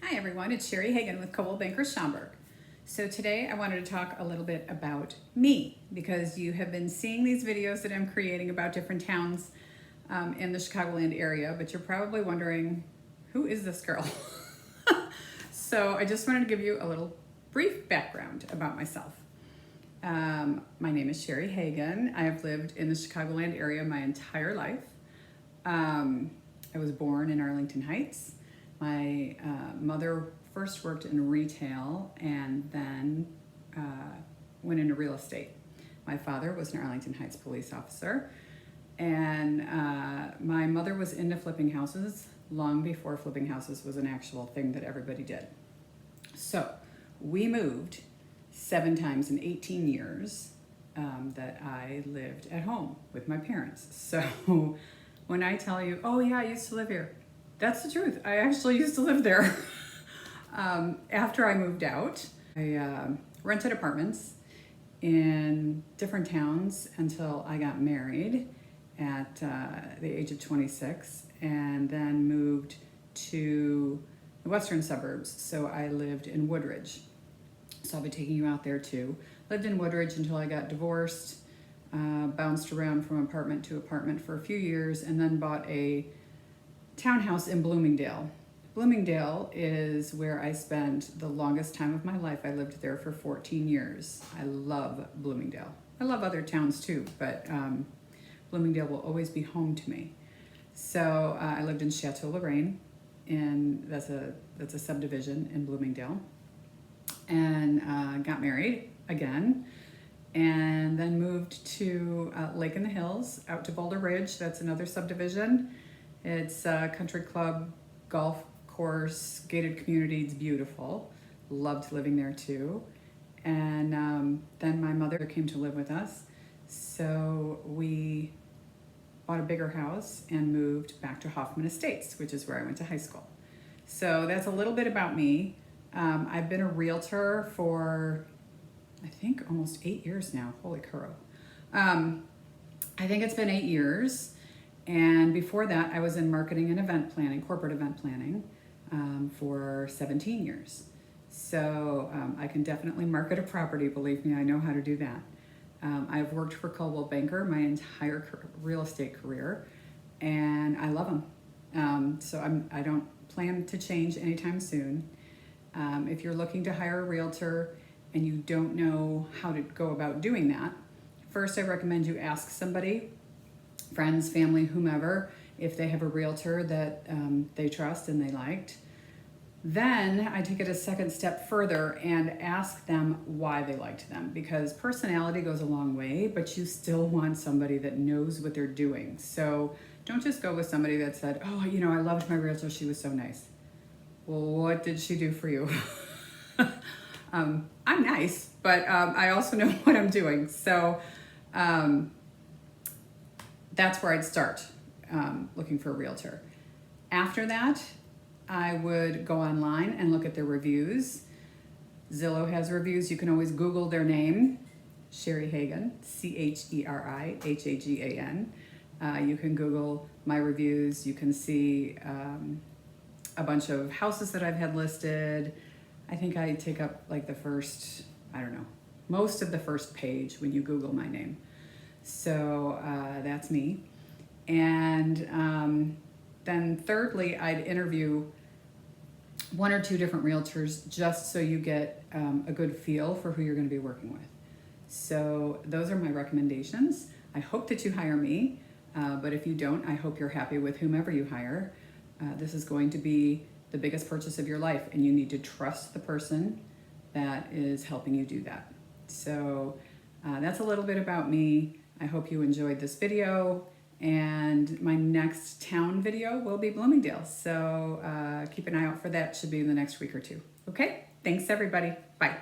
Hi everyone, it's Cheri Hagan with Coldwell Banker Schaumburg. So today I wanted to talk a little bit about me because you have been seeing these videos that I'm creating about different towns in the Chicagoland area, but you're probably wondering, who is this girl? So I just wanted to give you a little brief background about myself. My name is Cheri Hagan. I have lived in the Chicagoland area my entire life. I was born in Arlington Heights. My mother first worked in retail and then went into real estate. My father was an Arlington Heights police officer, and my mother was into flipping houses long before flipping houses was an actual thing that everybody did. So we moved 7 times in 18 years that I lived at home with my parents. So when I tell you, oh yeah, I used to live here, that's the truth. I actually used to live there. After I moved out, I rented apartments in different towns until I got married at the age of 26, and then moved to the western suburbs. So I lived in Woodridge. So I'll be taking you out there too. Lived in Woodridge until I got divorced, bounced around from apartment to apartment for a few years, and then bought a townhouse in Bloomingdale. Bloomingdale is where I spent the longest time of my life. I lived there for 14 years. I love Bloomingdale. I love other towns too, but Bloomingdale will always be home to me. So I lived in Chateau Lorraine, and that's a subdivision in Bloomingdale, and got married again, and then moved to Lake in the Hills, out to Boulder Ridge. That's another subdivision. It's a country club, golf course, gated community. It's beautiful. Loved living there too. And then my mother came to live with us. So we bought a bigger house and moved back to Hoffman Estates, which is where I went to high school. So that's a little bit about me. I've been a realtor for, I think, almost 8 years now. Holy crow. I think it's been 8 years. And before that, I was in marketing and event planning, corporate event planning, for 17 years. So I can definitely market a property, believe me, I know how to do that. I've worked for Coldwell Banker my entire real estate career, and I love them. So I don't plan to change anytime soon. If you're looking to hire a realtor and you don't know how to go about doing that, first I recommend you ask somebody, friends, family, whomever, if they have a realtor that they trust and they liked. Then I take it a second step further and ask them why they liked them, because personality goes a long way, but you still want somebody that knows what they're doing. So don't just go with somebody that said, oh, I loved my realtor, she was so nice. Well, what did she do for you? I'm nice, but I also know what I'm doing. So that's where I'd start looking for a realtor. After that, I would go online and look at their reviews. Zillow has reviews. You can always Google their name, Cheri Hagan, CheriHagan. You can Google my reviews. You can see a bunch of houses that I've had listed. I think I take up like the first, most of the first page when you Google my name. So that's me. And then thirdly, I'd interview 1 or 2 different realtors just so you get a good feel for who you're going to be working with. So those are my recommendations. I hope that you hire me, but if you don't, I hope you're happy with whomever you hire. This is going to be the biggest purchase of your life, and you need to trust the person that is helping you do that. So that's a little bit about me. I hope you enjoyed this video, and my next town video will be Bloomingdale. So keep an eye out for that. Should be in the next week or 2. Okay? Thanks, everybody. Bye.